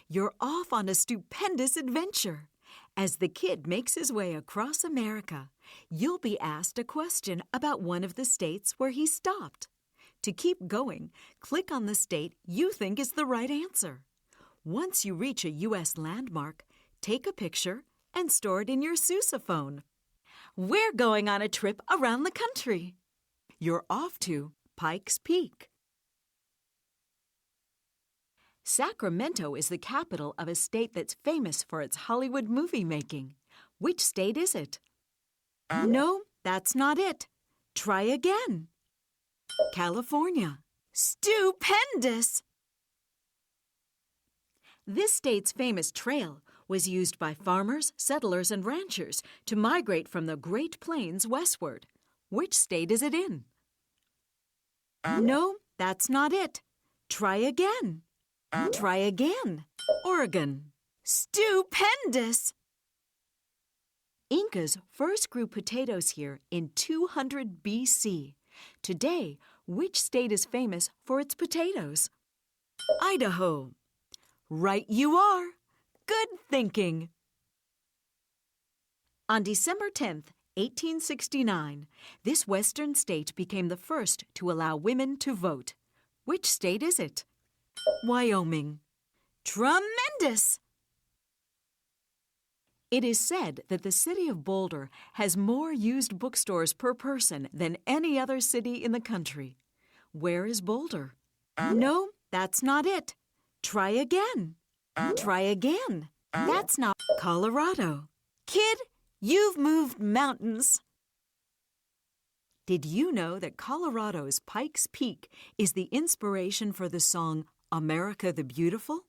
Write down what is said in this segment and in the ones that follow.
You're off on a stupendous adventure. As the kid makes his way across America, you'll be asked a question about one of the states where he stopped. To keep going, click on the state you think is the right answer. Once you reach a U.S. landmark, take a picture and store it in your sousaphone. We're going on a trip around the country. You're off to Pikes Peak. Sacramento is the capital of a state that's famous for its Hollywood movie making. Which state is it? No, that's not it. Try again. California. Stupendous! This state's famous trail was used by farmers, settlers, and ranchers to migrate from the Great Plains westward. Which state is it in? No, that's not it. Try again. Try again. Oregon. Stupendous! Incas first grew potatoes here in 200 BC. Today, which state is famous for its potatoes? Idaho. Right you are. Good thinking. On December 10th, 1869, this western state became the first to allow women to vote. Which state is it? Wyoming. Tremendous! It is said that the city of Boulder has more used bookstores per person than any other city in the country. Where is Boulder? No, that's not it. Try again. Try again. That's not Colorado. Kid, you've moved mountains. Did you know that Colorado's Pikes Peak is the inspiration for the song America the Beautiful?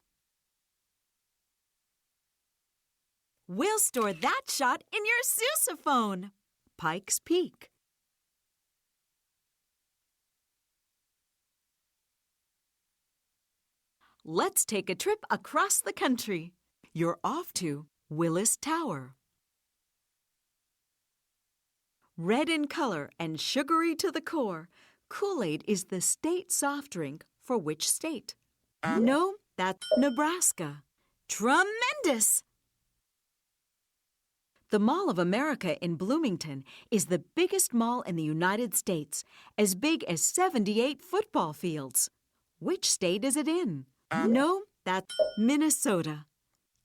We'll store that shot in your sousaphone. Pikes Peak. Let's take a trip across the country. You're off to Willis Tower. Red in color and sugary to the core, Kool-Aid is the state soft drink for which state? No, that's Nebraska. Tremendous! The Mall of America in Bloomington is the biggest mall in the United States, as big as 78 football fields. Which state is it in? No, that's Minnesota.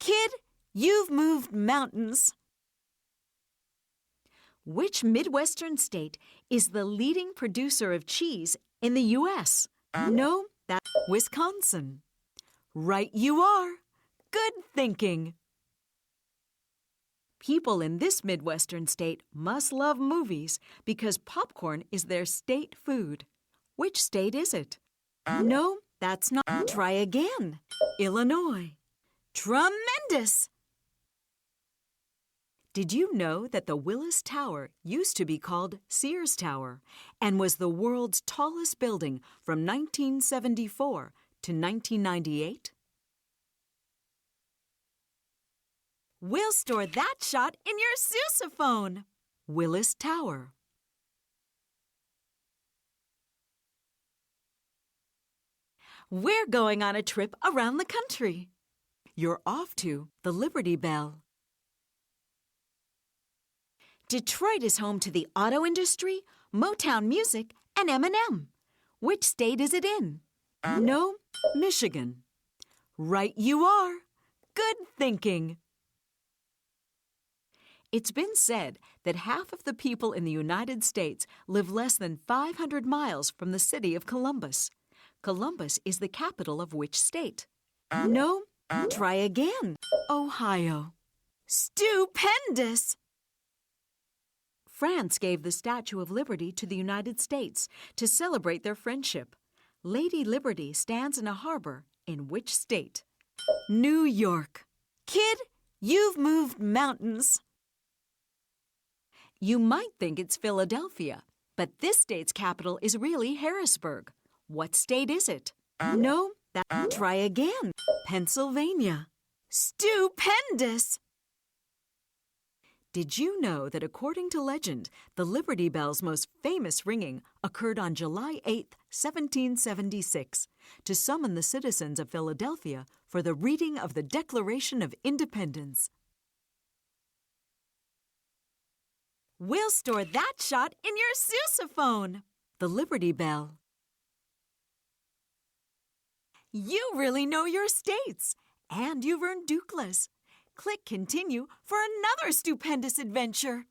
Kid, you've moved mountains. Which Midwestern state is the leading producer of cheese in the U.S.? No, that's Wisconsin. Right you are. Good thinking. People in this Midwestern state must love movies because popcorn is their state food. Which state is it? No, that's not. Try again. Illinois. Tremendous! Did you know that the Willis Tower used to be called Sears Tower and was the world's tallest building from 1974 to 1998? We'll store that shot in your sousaphone. Willis Tower. We're going on a trip around the country. You're off to the Liberty Bell. Detroit is home to the auto industry, Motown music, and M&M. Which state is it in? No, Michigan. Right you are. Good thinking. It's been said that half of the people in the United States live less than 500 miles from the city of Columbus. Columbus is the capital of which state? No, try again. Ohio. Stupendous! France gave the Statue of Liberty to the United States to celebrate their friendship. Lady Liberty stands in a harbor in which state? New York. Kid, you've moved mountains. You might think it's Philadelphia, but this state's capital is really Harrisburg. What state is it? No, try again. Pennsylvania. Stupendous! Did you know that according to legend, the Liberty Bell's most famous ringing occurred on July 8, 1776, to summon the citizens of Philadelphia for the reading of the Declaration of Independence? We'll store that shot in your sousaphone. The Liberty Bell. You really know your states, and you've earned Dukeless. Click Continue for another stupendous adventure.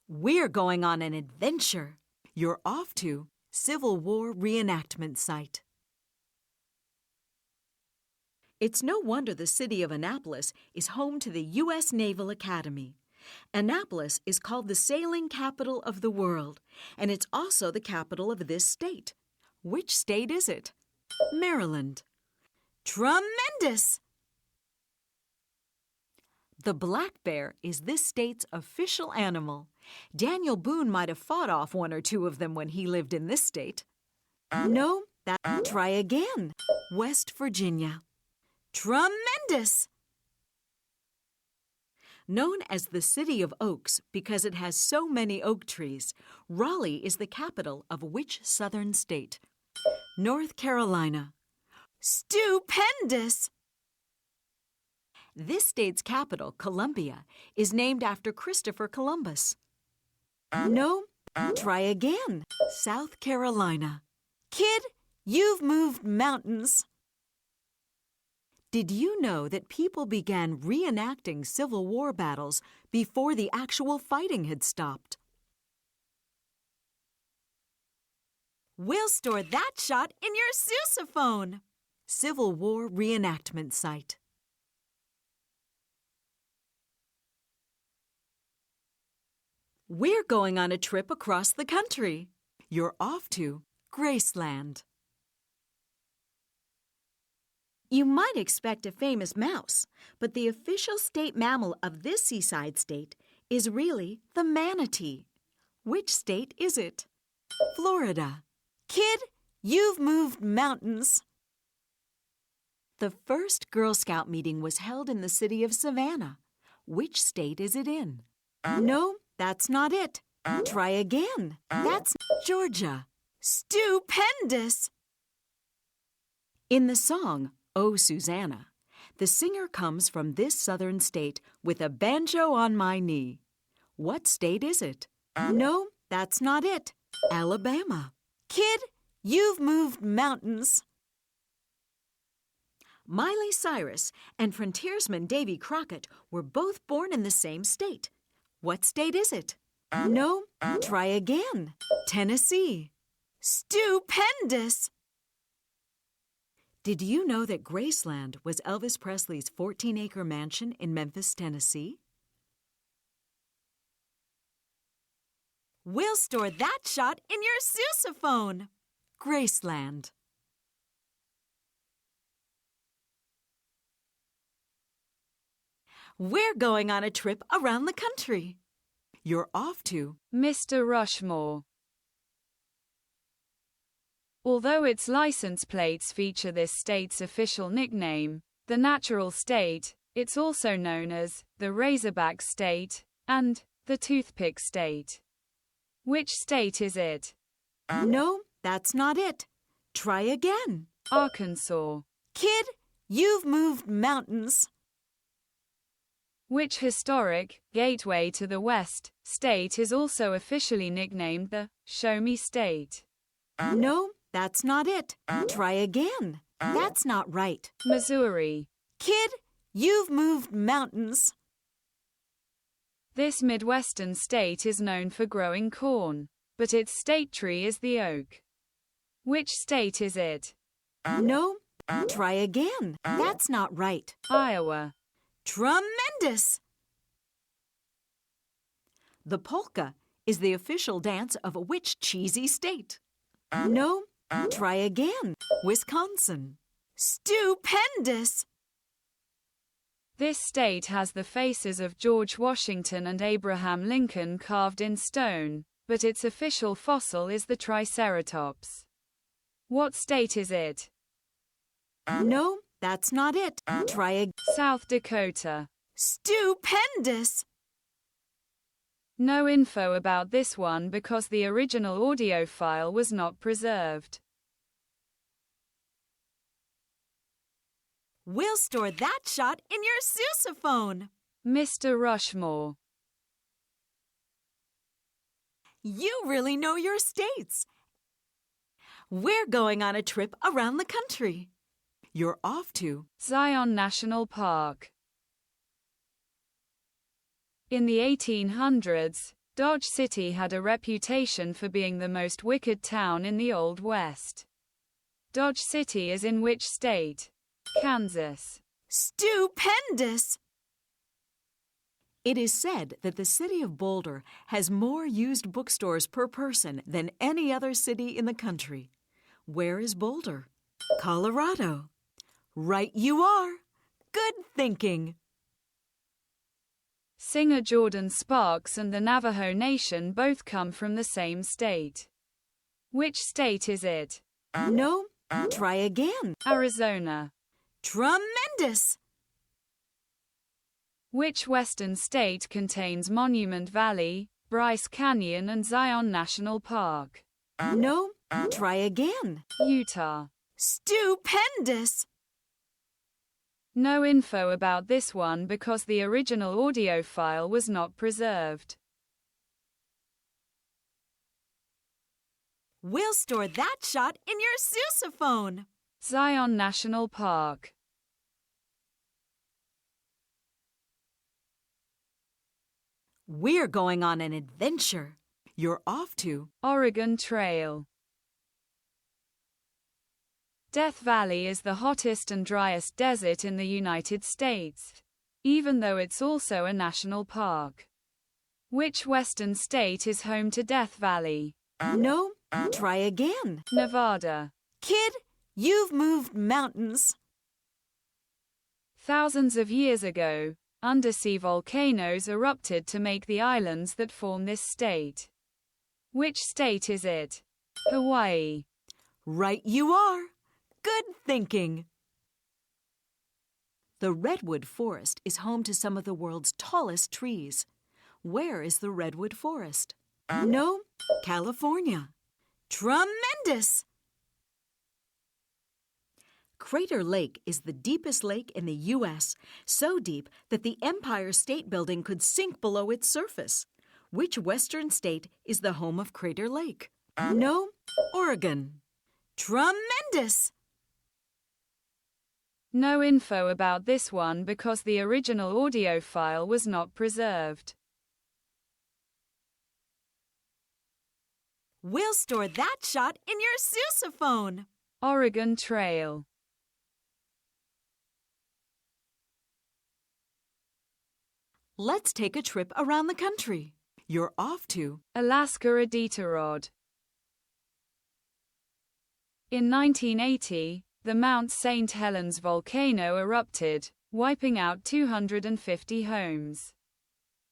We're going on an adventure. You're off to Civil War reenactment site. It's no wonder the city of Annapolis is home to the U.S. Naval Academy. Annapolis is called the sailing capital of the world, and it's also the capital of this state. Which state is it? Maryland. Tremendous! The black bear is this state's official animal. Daniel Boone might have fought off one or two of them when he lived in this state. No, try again. West Virginia. Tremendous! Known as the City of Oaks because it has so many oak trees, Raleigh is the capital of which southern state? North Carolina. Stupendous! This state's capital, Columbia, is named after Christopher Columbus. No, try again. South Carolina. Kid, you've moved mountains. Did you know that people began reenacting Civil War battles before the actual fighting had stopped? We'll store that shot in your sousaphone. Civil War reenactment site. We're going on a trip across the country. You're off to Graceland. You might expect a famous mouse, but the official state mammal of this seaside state is really the manatee. Which state is it? Florida. Kid, you've moved mountains. The first Girl Scout meeting was held in the city of Savannah. Which state is it in? No, that's not it. Try again. That's Georgia. Stupendous! In the song, Oh, Susanna, the singer comes from this southern state with a banjo on my knee. What state is it? No, that's not it. Alabama. Kid, you've moved mountains. Miley Cyrus and frontiersman Davy Crockett were both born in the same state. What state is it? No, try again. Tennessee. Stupendous! Did you know that Graceland was Elvis Presley's 14-acre mansion in Memphis, Tennessee? We'll store that shot in your sousaphone. Graceland. We're going on a trip around the country. You're off to Mister Rushmore. Although its license plates feature this state's official nickname, the natural state, it's also known as the Razorback State and the Toothpick State. Which state is it? No, that's not it. Try again. Arkansas. Kid, you've moved mountains. Which historic, gateway to the West, state is also officially nicknamed the Show Me State? No, that's not it. Try again. That's not right. Missouri. Kid, you've moved mountains. This Midwestern state is known for growing corn, but its state tree is the oak. Which state is it? No, try again. That's not right. Iowa. Tremendous! The polka is the official dance of which cheesy state? No, try again. Wisconsin. Stupendous! This state has the faces of George Washington and Abraham Lincoln carved in stone, but its official fossil is the Triceratops. What state is it? No, that's not it. Try again. South Dakota. Stupendous! No info about this one because the original audio file was not preserved. We'll store that shot in your sousaphone. Mr. Rushmore. You really know your states. We're going on a trip around the country. You're off to Zion National Park. In the 1800s, Dodge City had a reputation for being the most wicked town in the Old West. Dodge City is in which state? Kansas. Stupendous! It is said that the city of Boulder has more used bookstores per person than any other city in the country. Where is Boulder? Colorado. Right you are. Good thinking. Singer Jordan Sparks and the Navajo Nation both come from the same state. Which state is it? No, try again. Arizona. Tremendous! Which western state contains Monument Valley, Bryce Canyon and Zion National Park? No, try again. Utah. Stupendous! No info about this one because the original audio file was not preserved. We'll store that shot in your sousaphone. Zion National Park. We're going on an adventure. You're off to Oregon Trail. Death Valley is the hottest and driest desert in the United States, even though it's also a national park. Which western state is home to Death Valley? No, try again. Nevada. Kid, you've moved mountains. Thousands of years ago, undersea volcanoes erupted to make the islands that form this state. Which state is it? Hawaii. Right you are. Good thinking. The redwood forest is home to some of the world's tallest trees. Where is the redwood forest? No, California. Tremendous! Crater Lake is the deepest lake in the U.S., so deep that the Empire State Building could sink below its surface. Which western state is the home of Crater Lake? No, Oregon. Tremendous! No info about this one because the original audio file was not preserved. We'll store that shot in your sousaphone. Oregon Trail. Let's take a trip around the country. You're off to Alaska Iditarod. In 1980, the Mount St. Helens volcano erupted, wiping out 250 homes.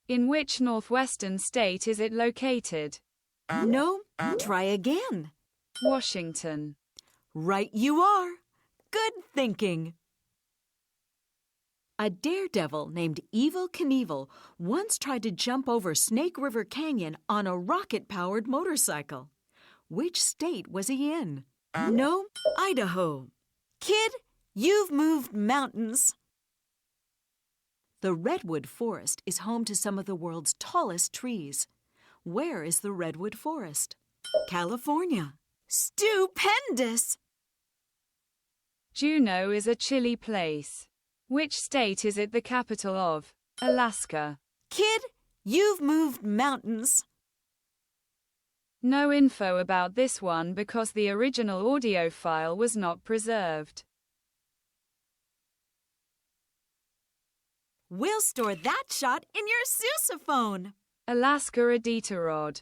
In which northwestern state is it located? No, try again. Washington. Right you are. Good thinking. A daredevil named Evel Knievel once tried to jump over Snake River Canyon on a rocket-powered motorcycle. Which state was he in? No, Idaho. Kid, you've moved mountains. The redwood forest is home to some of the world's tallest trees. Where is the redwood forest? California. Stupendous! Juneau is a chilly place. Which state is it the capital of? Alaska. Kid, you've moved mountains. No info about this one because the original audio file was not preserved. We'll store that shot in your sousaphone. Alaska Iditarod.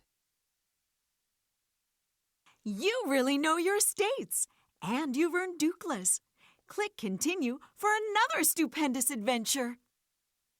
You really know your states, and you've earned Dukeless. Click Continue for another stupendous adventure.